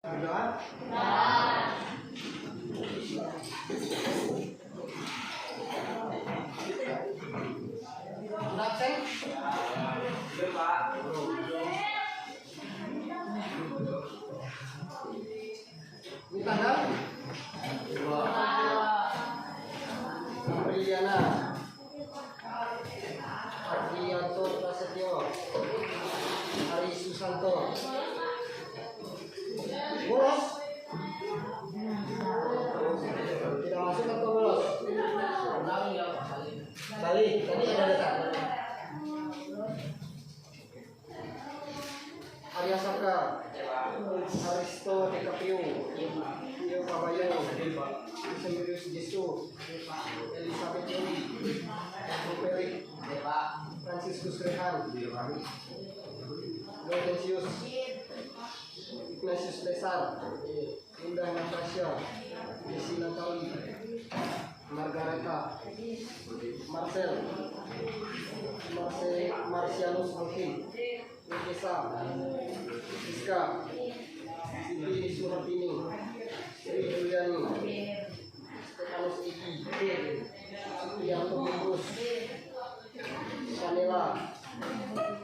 Berdoa. Absen? Iya, Pak. Ini tanggal? Apriliana Ardianto Prasetyo Ari Susanto bolos? Tidak masuk atau bolos? Balik, tadi ada data Arya Saka Aristo DKPU Tio Kabayo Semirius Jesu Elizabeth Jolie Perik Franciscus Rehan Gaudentius Ignatius Lesar Indah Natasha Desi Natali Margareta Marcel Marcianus Alvin Nikesa Iska Siti Suratini Sri Juliani Stefanus Iki Supriyanto Bungkus Sanela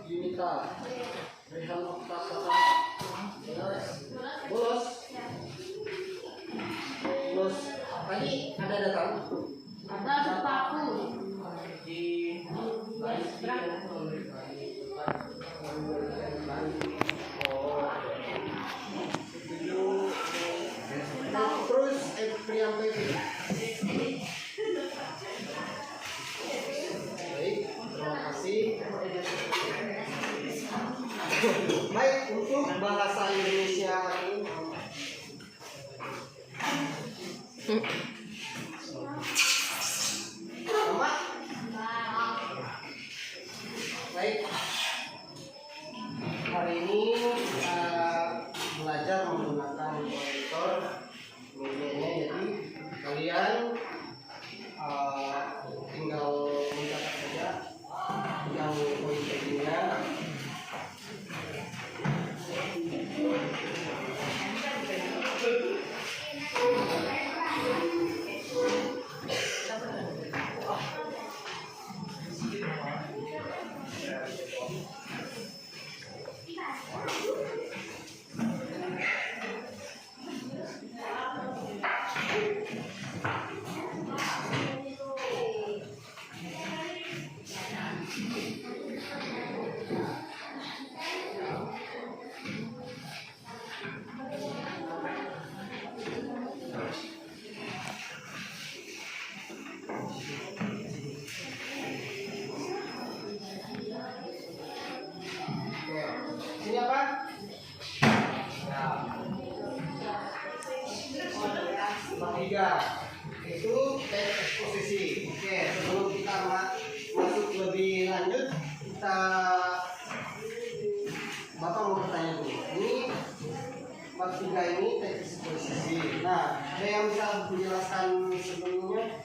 Yunita Rehan Oktasata bolos tadi ada datang ada sepaku di terus Priam baik, terima kasih. Baik, untuk bahasa Indonesia ini sama. Baik, hari ini kita belajar menggunakan monitor medianya, jadi kalian tinggal mencatat saja yang poin-poinnya. Ini apa? Bab 3 itu teks eksposisi. Oke, sebelum kita masuk lebih lanjut, Bapak mau bertanya dulu. Ini bab 3 ini teks eksposisi. Nah, ada yang bisa menjelaskan sebelumnya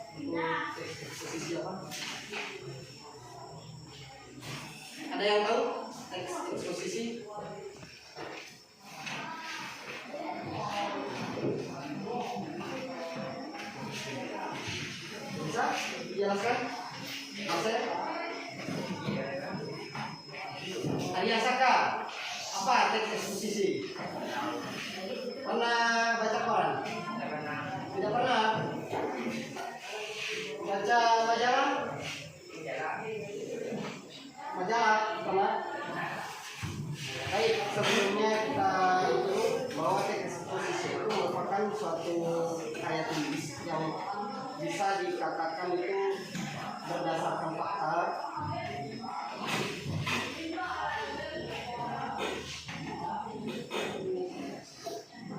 teks eksposisi apa? Ada yang tahu teks eksposisi? Bisa dijelaskan? Absen? Arya Saka, apa teks eksposisi? Pernah baca koran? Tidak pernah. Baca majalah? Majalah pernah? Baik, sebelumnya kita itu bahwa teks eksposisi itu merupakan suatu karya tulis yang bisa dikatakan itu berdasarkan fakta.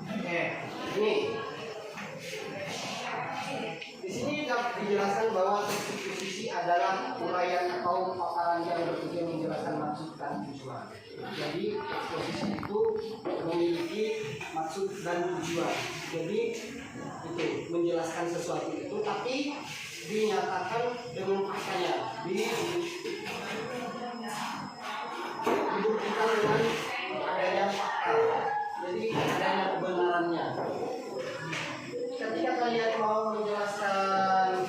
Oke, ini di sini dapat dijelaskan bahwa teks eksposisi adalah uraian atau paparan yang bertujuan menjelaskan maksud dan tujuan. Jadi eksposisi itu memiliki maksud dan tujuan. Jadi itu menjelaskan sesuatu itu, tapi dinyatakan dengan faktanya, dibuktikan dengan adanya fakta. Jadi adanya kebenaran kebenarannya. Ketika kalian mau menjelaskan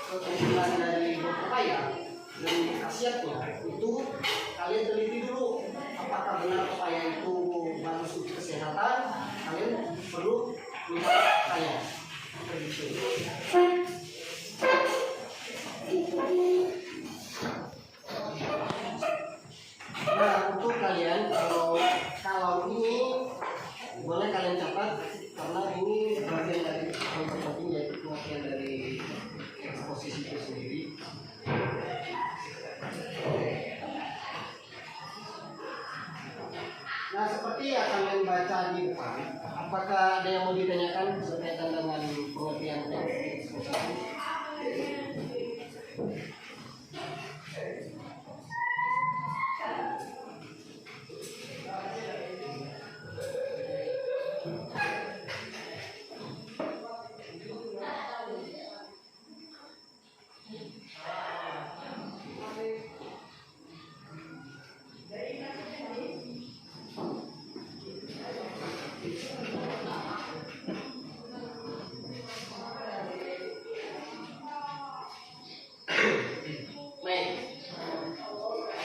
keunggulan dari buah pepaya dan khasiatnya, itu kalian teliti dulu apakah benar pepaya itu bagus untuk kesehatan. Kalian perlu lihat saya begitu. Nah, untuk kalian kalau ini boleh kalian catat karena ini bagian dari yang terpenting, yaitu pengertian dari eksposisi itu sendiri. Nah, seperti yang kalian baca di depan, apakah ada yang mau ditanyakan berkaitan dengan pengertian teks eksposisi?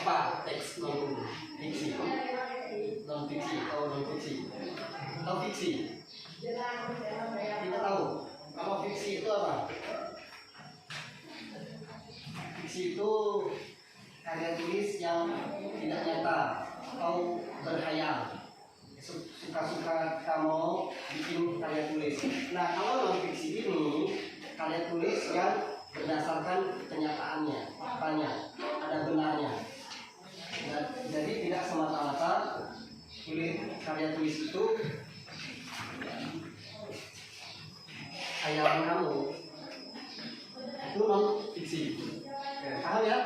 Apa teks non fiksi? Non fiksi atau non fiksi? Atau fiksi? Kita tahu. Kalau fiksi itu apa? Fiksi itu karya tulis yang tidak nyata atau berkhayal. Suka-suka kamu bikin karya tulis. Nah, kalau non fiksi ini karya tulis yang berdasarkan kenyataannya, faktanya, ada benarnya. Jadi tidak semata-mata karya tulis itu khayalan kamu. Itu non fiksi. Paham ya?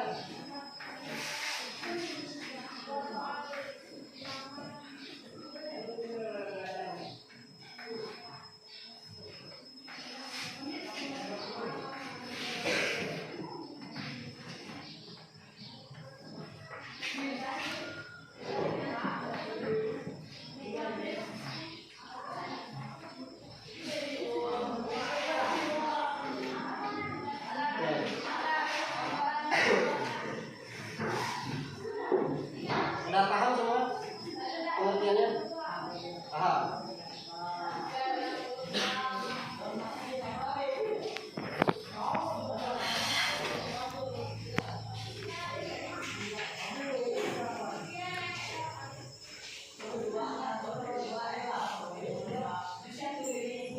Sudah paham semua pengertiannya? Paham?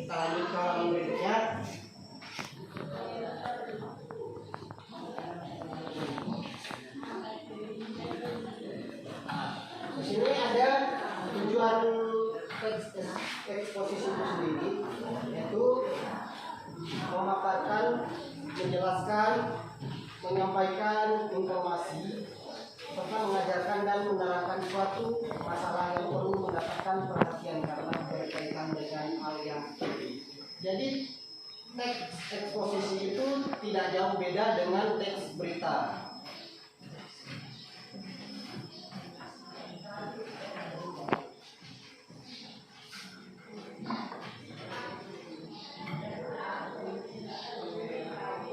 Kita lanjut ke halaman berikutnya. Di sini ada tujuan eksposisi itu sendiri, yaitu memaparkan, menjelaskan, menyampaikan informasi, serta mengajarkan dan menerangkan suatu masalah yang perlu mendapatkan perhatian karena berkaitan dengan hal yang penting. Jadi teks eksposisi itu tidak jauh beda dengan teks berita.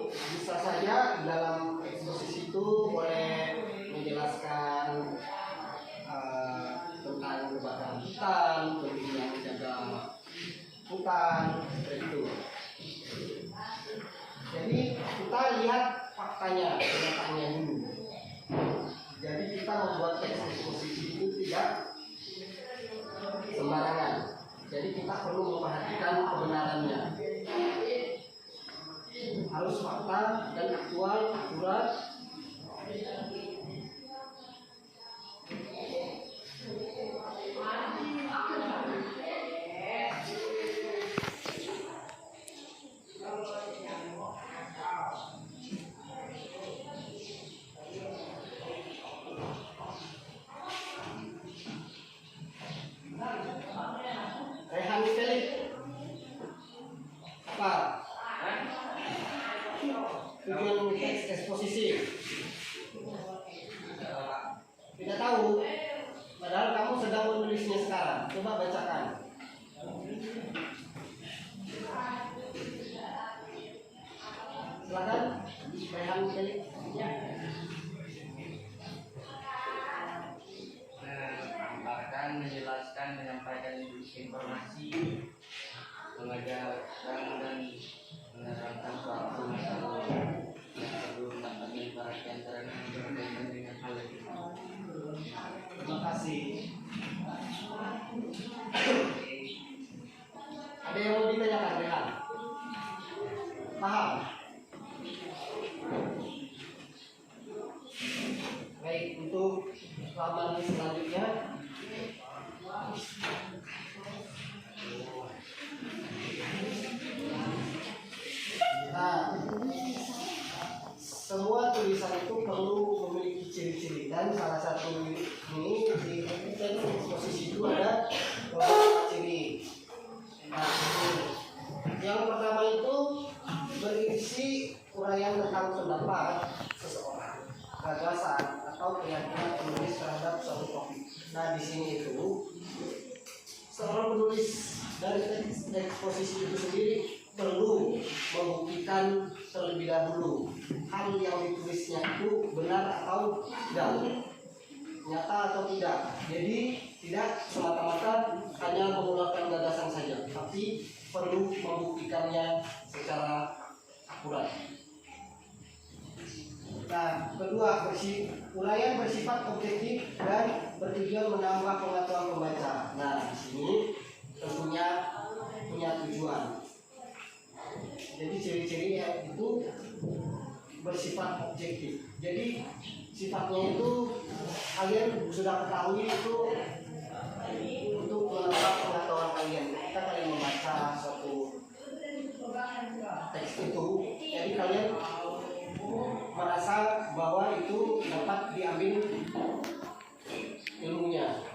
Bisa saja dalam eksposisi itu boleh menjelaskan tentang kebakaran hutan, pentingnya menjaga hutan, seperti itu. Jadi kita lihat faktanya, kenyataannya dulu. Jadi kita membuat teks eksposisi itu tidak sembarangan. Jadi kita perlu memperhatikan kebenarannya. Harus fakta dan aktual, akurat. Rehan Felix apa? coba bacakan. Silakan, Rehan Felix. Mengabarkan, menjelaskan, menyampaikan informasi, mengajarkan dan menerangkan suatu masalah yang perlu mendapatkan perhatian terhadap berkaitan dengan hal itu. Terima kasih. Ada yang mau ditanyakan, Rehan? Paham? Baik, untuk halaman selanjutnya. Nah, semua tulisan itu perlu memiliki ciri-ciri, dan salah satu ini di posisi itu ada beberapa ciri. Nah, yang pertama itu berisi uraian tentang pendapat seseorang, gagasan atau keyakinan penulis terhadap suatu topik. Nah, di sini itu seorang penulis dari eksposisi itu sendiri perlu membuktikan terlebih dahulu hal yang ditulisnya itu benar atau tidak, nyata atau tidak. Jadi tidak semata-mata hanya mengeluarkan gagasan saja, tapi perlu membuktikannya secara akurat. Nah, kedua, uraian bersifat objektif dan bertujuan menambah pengetahuan pembaca. Nah, di sini tentunya punya tujuan. Jadi ciri-ciri itu bersifat objektif. Jadi sifatnya itu kalian sudah ketahui itu untuk menambah pengetahuan kalian. Ketika kalian membaca suatu teks itu, jadi kalian merasa bahwa itu dapat diambil ilmunya.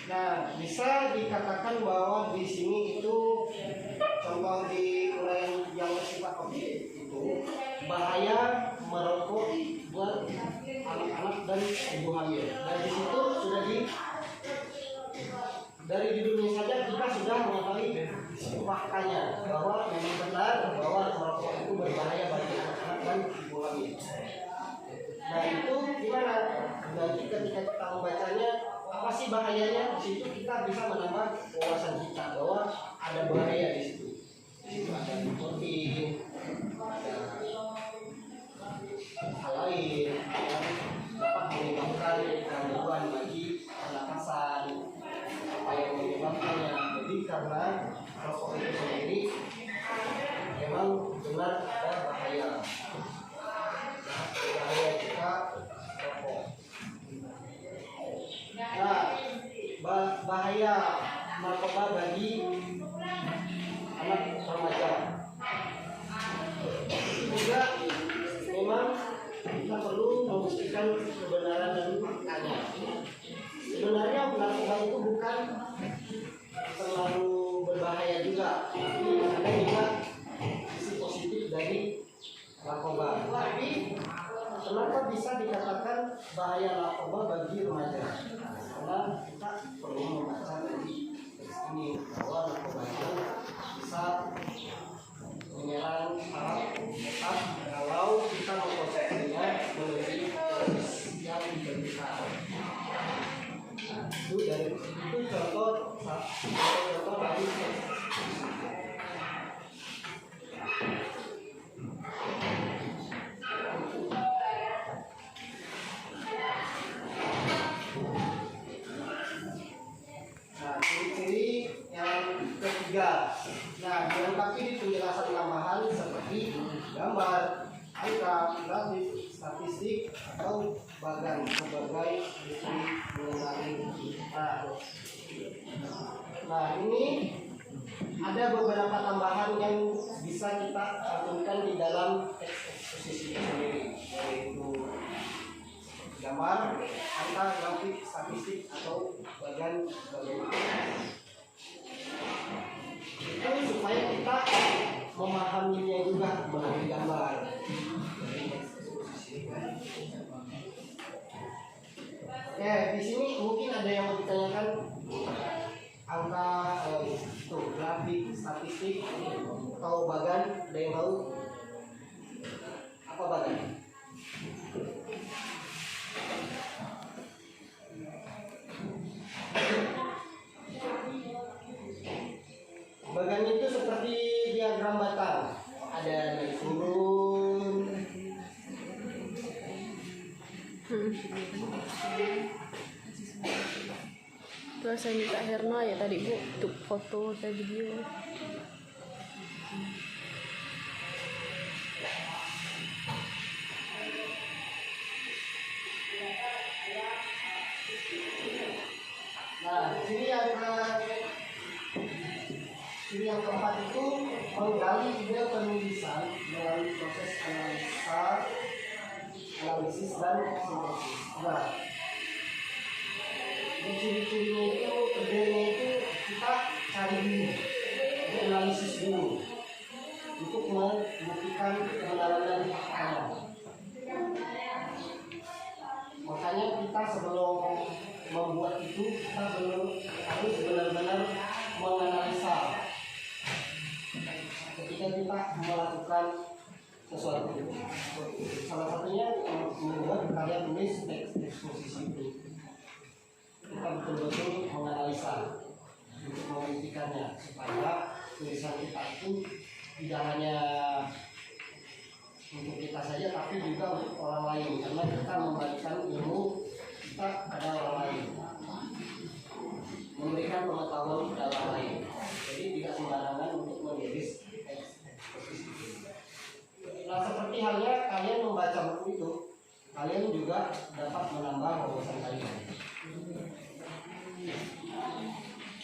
Nah, bisa dikatakan bahwa di sini itu contoh di uraian yang bersifat objektif itu bahaya merokok buat anak-anak dan ibu hamil. Dan di situ sudah dari judulnya saja kita sudah mengetahui faktanya bahwa memang benar bahwa merokok itu berbahaya bagi anak-anak dan ibu hamil. Nah, itu gimana? Nanti ketika kita membacanya, apa sih bahayanya? Di situ kita bisa menambah wawasan kita bahwa ada bahaya di situ. Di situ ada nikotin, ada hal lain yang dapat menyebabkan gangguan bagi pernapasan, apa yang menyebabkannya. Jadi karena rokok itu sendiri memang benar ada bahaya. Bahaya jika rokok. Nah, bahaya narkoba bagi anak remaja juga memang kita perlu membuktikan kebenaran dan faktanya. Sebenarnya narkoba itu bukan terlalu berbahaya juga, tapi ada juga sisi positif dari narkoba. Tapi kenapa bisa dikatakan bahaya narkoba bagi remaja? Karena kita perlu membaca dari teks ini bahwa narkoba itu bisa menyerang saraf otak kalau kita mengkonsumsinya melalui dosis yang diberikan. Nah, itu contoh dari ciri-ciri yang ketiga. Nah, dilengkapi di penjelasan tambahan seperti gambar, angka, grafik, statistik, atau Bagan sebagai bukti mengenai kita. Nah, ini ada beberapa tambahan yang bisa kita cantumkan di dalam teks eksposisi sendiri, yaitu gambar, angka, grafik, statistik, atau bagian itu supaya kita memahaminya juga melalui gambar. Oke, di sini mungkin ada yang mau ditanyakan, angka itu grafik, statistik, atau bagan, ada yang tahu apa bagan? Bagan itu seperti diagram batang, ada naik turun. Terus saya minta Herna ya tadi Bu untuk foto saya video. Nah, sini yang keempat itu menggali ide penulisan melalui proses analisis dan sintesis. Nah, ciri-cirinya itu, kerjanya itu kita cari dulu, analisis dulu untuk membuktikan kebenaran dari faktanya. Makanya kita sebelum membuat itu kita harus benar-benar menganalisa ketika kita melakukan sesuatu. Salah satunya membuat karya tulis teks eksposisi itu. Kita betul-betul menganalisa untuk membuktikannya supaya tulisan kita itu tidak hanya untuk kita saja tapi juga untuk orang lain, karena kita membagikan ilmu kita pada orang lain, memberikan pengetahuan kepada orang lain. Jadi tidak sembarangan untuk menulis teks eksposisi. Nah, seperti halnya kalian membaca buku itu, kalian juga dapat menambah wawasan kalian.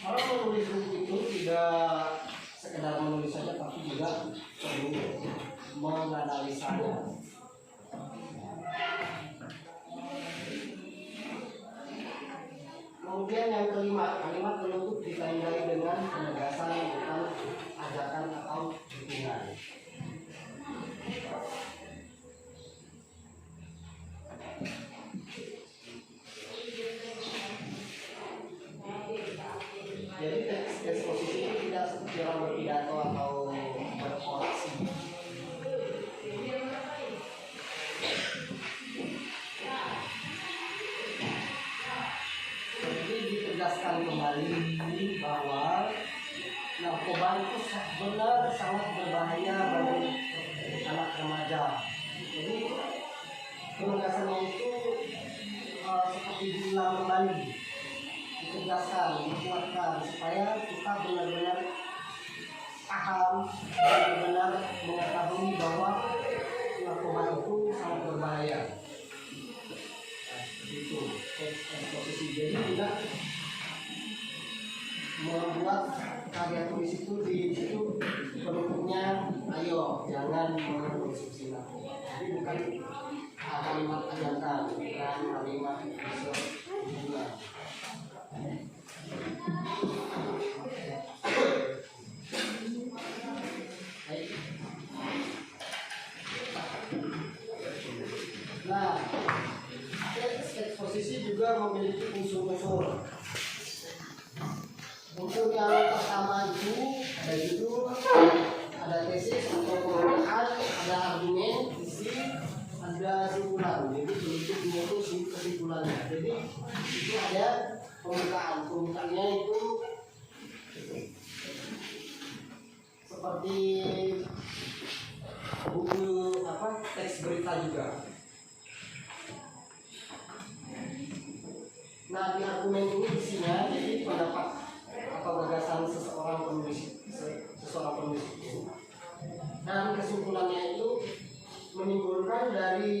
Kalau menulis buku itu tidak sekedar menulis saja, tapi juga perlu menganalisanya. Kemudian yang kelima, kalimat penutup ditandai dengan penegasan bukan ajakan atau dukungan. Jadi teks eksposisi itu tidak seperti orang berpidato atau berorasi. Jadi ditegaskan kembali bahwa narkoba itu benar sangat berbahaya bagi anak remaja. Jadi penegasannya itu seperti diulang kembali, ditegaskan, dikuatkan supaya kita benar-benar paham, benar-benar mengetahui bahwa narkoba itu sangat berbahaya. Itu eksposisi. Jadi kita membuat karya tulis itu di situ penutupnya, ayo jangan mengkonsumsi narkoba. Jadi bukan kalimat ajakan, bukan kalimat juga. Nah, eksposisi juga memiliki unsur-unsur. Unsur yang pertama itu ada judul, ada tesis atau pembukaan, ada argumen, isi, ada simpulan. Jadi bentuknya itu kesimpulannya. Jadi itu ada pembukaan. Pembukaannya itu seperti buku teks berita juga. Nah, di argumen ini isinya jadi pendapat atau gagasan seseorang penulis itu, dan kesimpulannya itu menimbulkan dari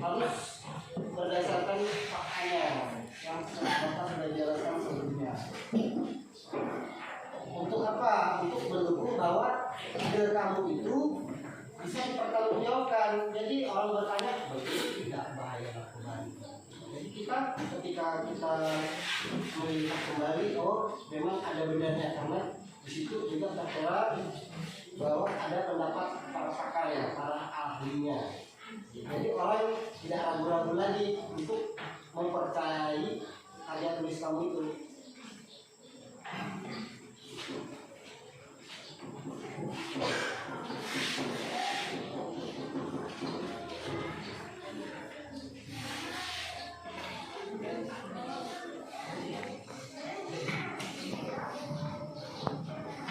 harus berdasarkan faktanya yang Bapak sudah jelaskan sebelumnya. Untuk apa? Untuk mendukung bahwa ide kamu itu bisa dipertanggungjawabkan. Jadi orang bertanya, betul tidak bahaya narkoba? Jadi kita ketika kita melihat kembali, oh memang ada benarnya, karena di situ juga tertera bahwa ada pendapat para pakar ya, para ahlinya. Jadi orang tidak ragu-ragu lagi untuk mempercayai karya tulis kamu itu.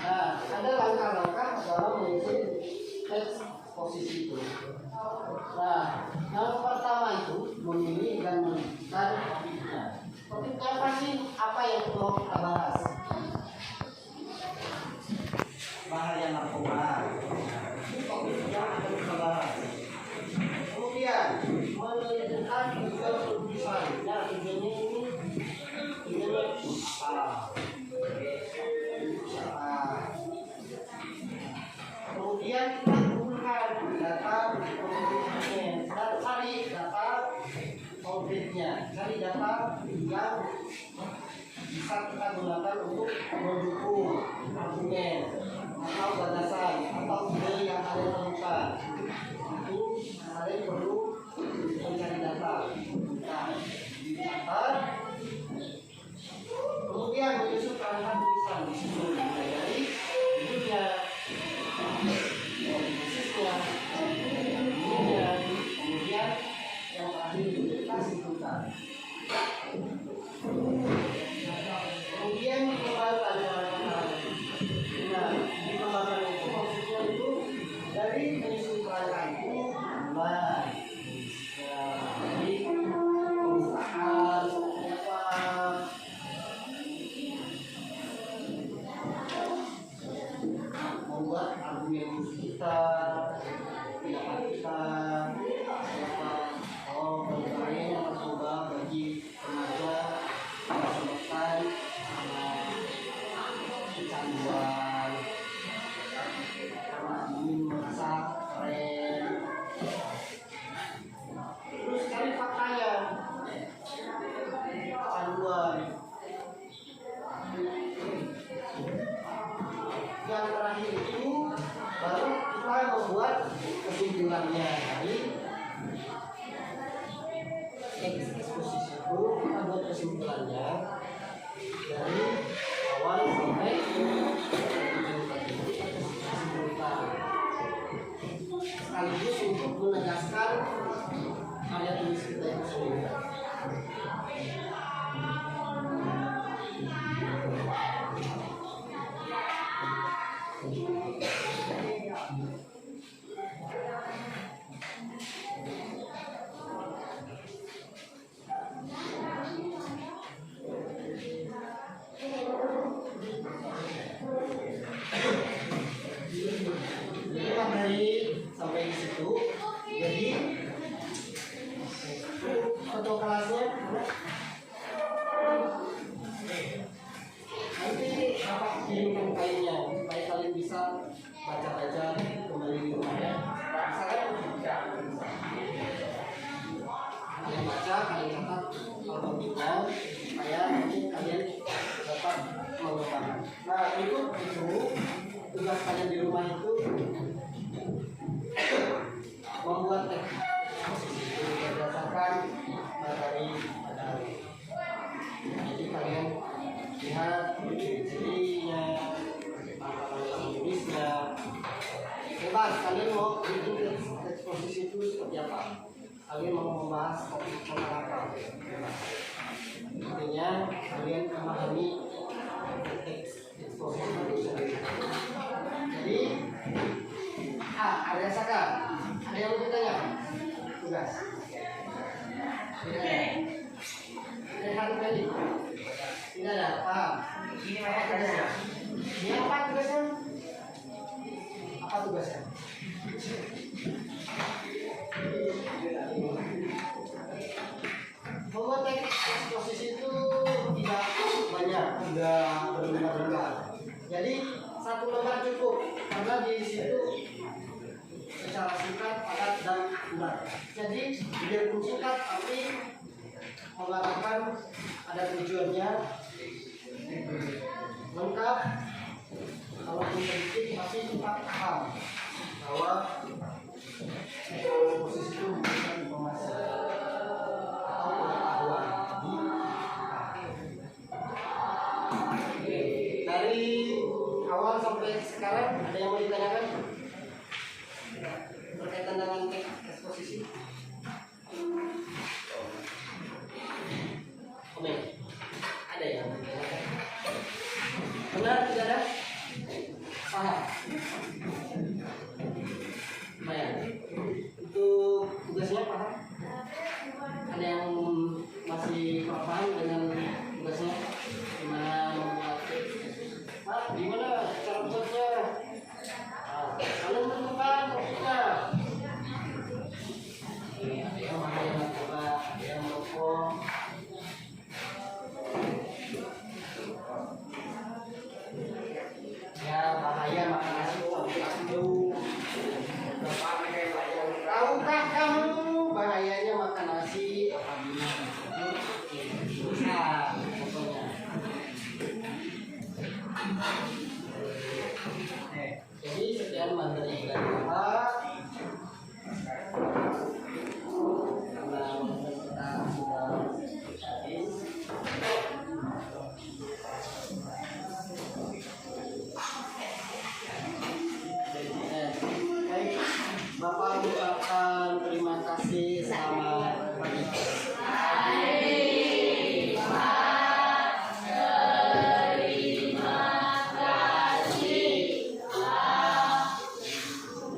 Nah, ada langkah-langkah dalam mengisi teks posisi itu. Nah, yang pertama itu memilih dan menentukan topiknya. Topiknya apa sih? Apa yang mau kita bahas? Bahaya narkoba. Ini topik yang akan kita bahas. Kemudian menentukan tujuan penulisan. Nah, tujuannya apa? Kemudian kita kumpulkan data konkretnya, cari data konkretnya, cari data yang bisa kita gunakan untuk mendukung argumen atau gagasan atau ide yang kalian temukan. Itu kalian perlu mencari data. Nah, dicatat. Kemudian menyusun kalimat tulisan di situ dari judulnya, posisinya, kemudian yang terakhir kita simpulkan. Kemudian dikembangkan nah, dikembangkan itu maksudnya itu dari menyusun kerangka itu mulai dari pembukaan membuat argumen kita, pendapat kita, penilaian yang tercoba bagi remaja disebabkan kecanduan karena ingin merasa keren. Terus cari faktanya, kecanduan. Yang terakhir itu baru kita membuat kesimpulannya dari eksposisi itu. Kita buat kesimpulannya dari awal sampai kesimpulan, sekaligus untuk menegaskan karya tulis kita itu sendiri. Sampai di situ. Jadi foto kelasnya nanti dapat kirimkan kainnya supaya kalian bisa baca-baca kembali di rumah ya. Kalian baca, kalian catat alfabetnya supaya nanti kalian dapat mengembangkan. Nah, berikut itu tugas kalian di rumah itu membuat teks berdasarkan materi. Jadi kalian lihat cirinya, tangkapan tulisnya. Bebas, kalian mau bikin eksposisi itu seperti apa? Kalian mau membahas topik tentang apa? Bebas. Intinya kalian memahami eksposisi itu sendiri. Jadi ada saka? Ada yang mau ditanya? Tugas? Tidak ada? Tidak ada kali? Tidak ada? Paham? Ini apa tugasnya? Ini apa tugasnya? Apa tugasnya? Jadi satu lembar cukup karena di situ secara singkat, padat dan akurat. Jadi biarpun singkat tapi mengarahkan ada tujuannya lengkap. Walaupun sedikit masih tetap paham bahwa posisi itu memberikan informasi atau pengetahuan. Dari awal sampai sekarang ada yang mau ditanyakan berkaitan dengan teks eksposisi?